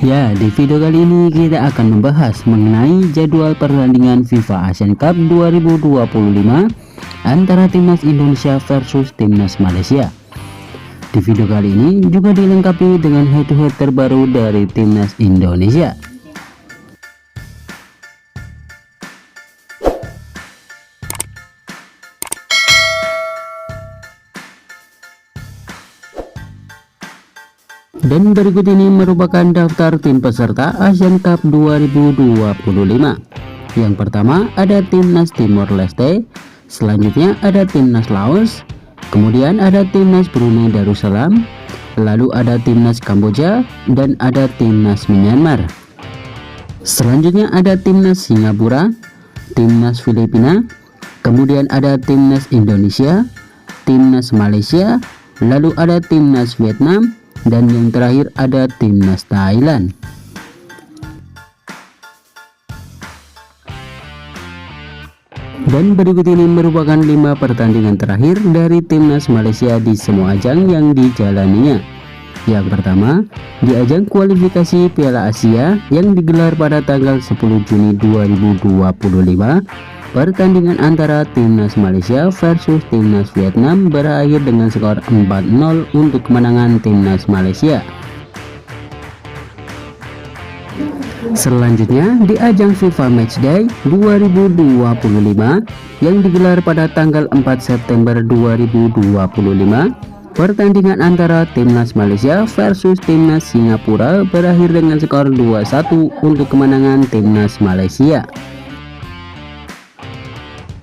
Ya, di video kali ini kita akan membahas mengenai jadwal pertandingan FIFA Asian Cup 2025 antara Timnas Indonesia versus Timnas Malaysia. Di video kali ini juga dilengkapi dengan head-to-head terbaru dari Timnas Indonesia. Dan berikut ini merupakan daftar tim peserta Asian Cup 2025. Yang pertama ada Timnas Timor Leste, selanjutnya ada Timnas Laos, kemudian ada Timnas Brunei Darussalam, lalu ada Timnas Kamboja, dan ada Timnas Myanmar. Selanjutnya ada Timnas Singapura, Timnas Filipina, kemudian ada Timnas Indonesia, Timnas Malaysia, lalu ada Timnas Vietnam, dan yang terakhir ada Timnas Thailand. Dan berikut ini merupakan 5 pertandingan terakhir dari Timnas Malaysia di semua ajang yang dijalaninya. Yang pertama, di ajang kualifikasi Piala Asia yang digelar pada tanggal 10 Juni 2025, pertandingan antara Timnas Malaysia versus Timnas Vietnam berakhir dengan skor 4-0 untuk kemenangan Timnas Malaysia. Selanjutnya di ajang FIFA Matchday 2025 yang digelar pada tanggal 4 September 2025, pertandingan antara Timnas Malaysia versus Timnas Singapura berakhir dengan skor 2-1 untuk kemenangan Timnas Malaysia.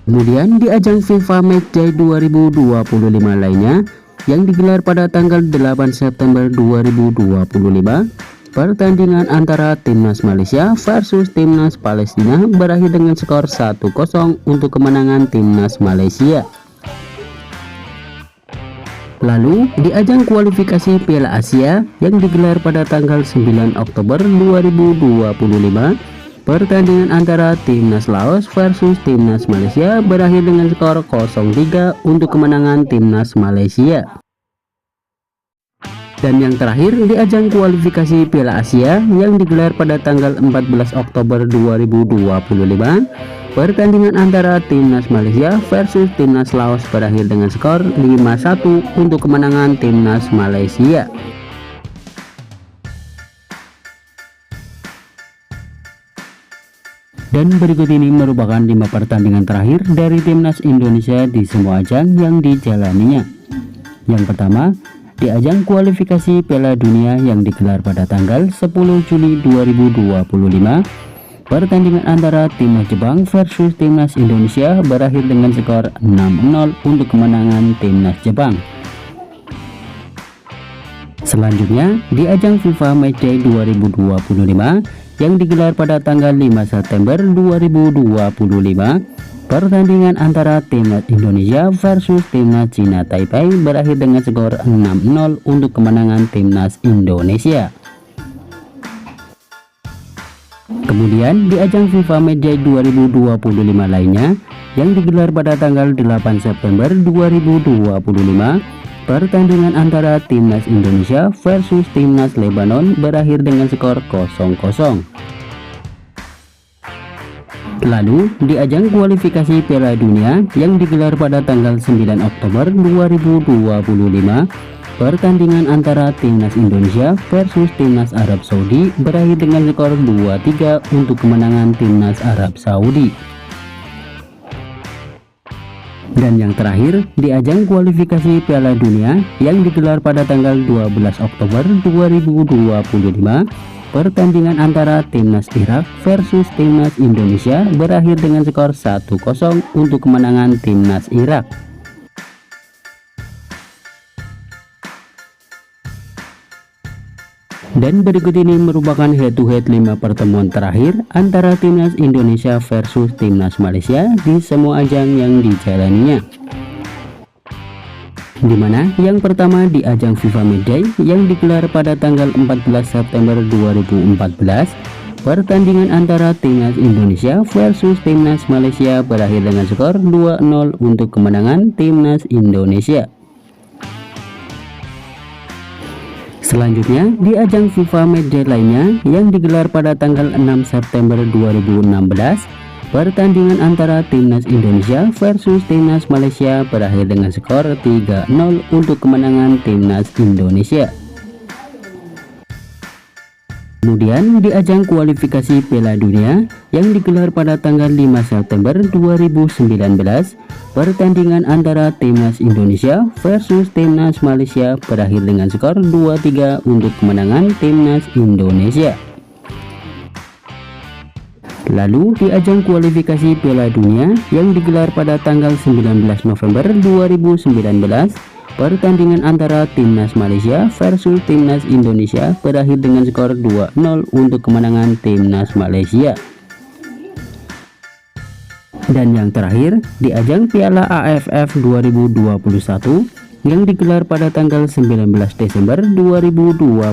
Kemudian di ajang FIFA Matchday 2025 lainnya yang digelar pada tanggal 8 September 2025, pertandingan antara Timnas Malaysia versus Timnas Palestina berakhir dengan skor 1-0 untuk kemenangan Timnas Malaysia. Lalu di ajang kualifikasi Piala Asia yang digelar pada tanggal 9 Oktober 2025, pertandingan antara Timnas Laos versus Timnas Malaysia berakhir dengan skor 0-3 untuk kemenangan Timnas Malaysia. Dan yang terakhir di ajang kualifikasi Piala Asia yang digelar pada tanggal 14 Oktober 2025, pertandingan antara Timnas Malaysia versus Timnas Laos berakhir dengan skor 5-1 untuk kemenangan Timnas Malaysia. Dan berikut ini merupakan 5 pertandingan terakhir dari Timnas Indonesia di semua ajang yang dijalaninya. Yang pertama, di ajang kualifikasi Piala Dunia yang digelar pada tanggal 10 Juli 2025, pertandingan antara Timnas Jepang versus Timnas Indonesia berakhir dengan skor 6-0 untuk kemenangan Timnas Jepang. Selanjutnya, di ajang FIFA Matchday 2025 yang digelar pada tanggal 5 September 2025, pertandingan antara Timnas Indonesia versus Timnas Cina Taipei berakhir dengan skor 6-0 untuk kemenangan Timnas Indonesia. Kemudian di ajang FIFA Matchday 2025 lainnya yang digelar pada tanggal 8 September 2025, pertandingan antara Timnas Indonesia versus Timnas Lebanon berakhir dengan skor 0-0. Lalu di ajang kualifikasi Piala Dunia yang digelar pada tanggal 9 Oktober 2025, pertandingan antara Timnas Indonesia versus Timnas Arab Saudi berakhir dengan skor 2-3 untuk kemenangan Timnas Arab Saudi. Dan yang terakhir di ajang kualifikasi Piala Dunia yang digelar pada tanggal 12 Oktober 2025, pertandingan antara Timnas Irak versus Timnas Indonesia berakhir dengan skor 1-0 untuk kemenangan Timnas Irak. Dan berikut ini merupakan head-to-head 5 pertemuan terakhir antara Timnas Indonesia versus Timnas Malaysia di semua ajang yang dijalaninya. Dimana yang pertama di ajang FIFA Matchday yang digelar pada tanggal 14 September 2014, pertandingan antara Timnas Indonesia versus Timnas Malaysia berakhir dengan skor 2-0 untuk kemenangan Timnas Indonesia. Selanjutnya, di ajang FIFA Matchday lainnya yang digelar pada tanggal 6 September 2016, pertandingan antara Timnas Indonesia versus Timnas Malaysia berakhir dengan skor 3-0 untuk kemenangan Timnas Indonesia. Kemudian di ajang kualifikasi Piala Dunia yang digelar pada tanggal 5 September 2019, pertandingan antara Timnas Indonesia versus Timnas Malaysia berakhir dengan skor 2-3 untuk kemenangan Timnas Indonesia. Lalu di ajang kualifikasi Piala Dunia yang digelar pada tanggal 19 November 2019, pertandingan antara Timnas Malaysia versus Timnas Indonesia berakhir dengan skor 2-0 untuk kemenangan Timnas Malaysia. Dan yang terakhir, di ajang Piala AFF 2021 yang digelar pada tanggal 19 Desember 2021,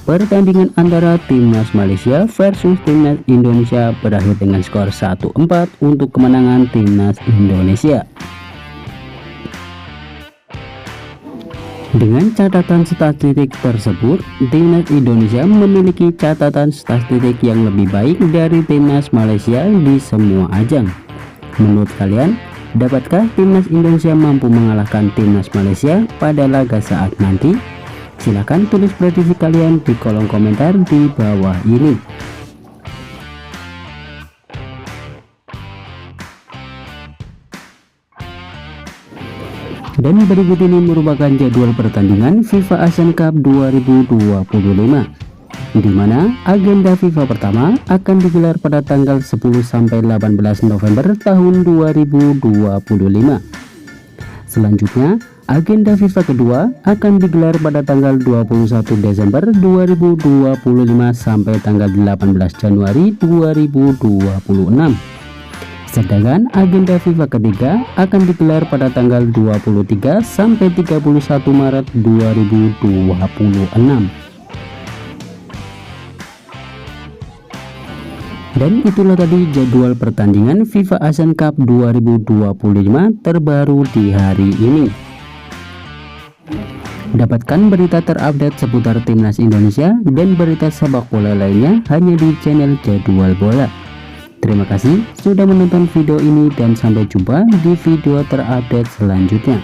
pertandingan antara Timnas Malaysia versus Timnas Indonesia berakhir dengan skor 1-4 untuk kemenangan Timnas Indonesia. Dengan catatan statistik tersebut, Timnas Indonesia memiliki catatan statistik yang lebih baik dari Timnas Malaysia di semua ajang. Menurut kalian, dapatkah Timnas Indonesia mampu mengalahkan Timnas Malaysia pada laga saat nanti? Silahkan tulis prediksi kalian di kolom komentar di bawah ini. Dan berikut ini merupakan jadwal pertandingan FIFA Asian Cup 2025, di mana agenda FIFA pertama akan digelar pada tanggal 10 sampai 18 November tahun 2025. Selanjutnya, agenda FIFA kedua akan digelar pada tanggal 21 Desember 2025 sampai tanggal 18 Januari 2026. Sedangkan agenda FIFA ketiga akan digelar pada tanggal 23 sampai 31 Maret 2026. Dan itulah tadi jadwal pertandingan FIFA Asian Cup 2025 terbaru di hari ini. Dapatkan berita terupdate seputar Timnas Indonesia dan berita sepak bola lainnya hanya di channel Jadwal Bola. Terima kasih sudah menonton video ini dan sampai jumpa di video terupdate selanjutnya.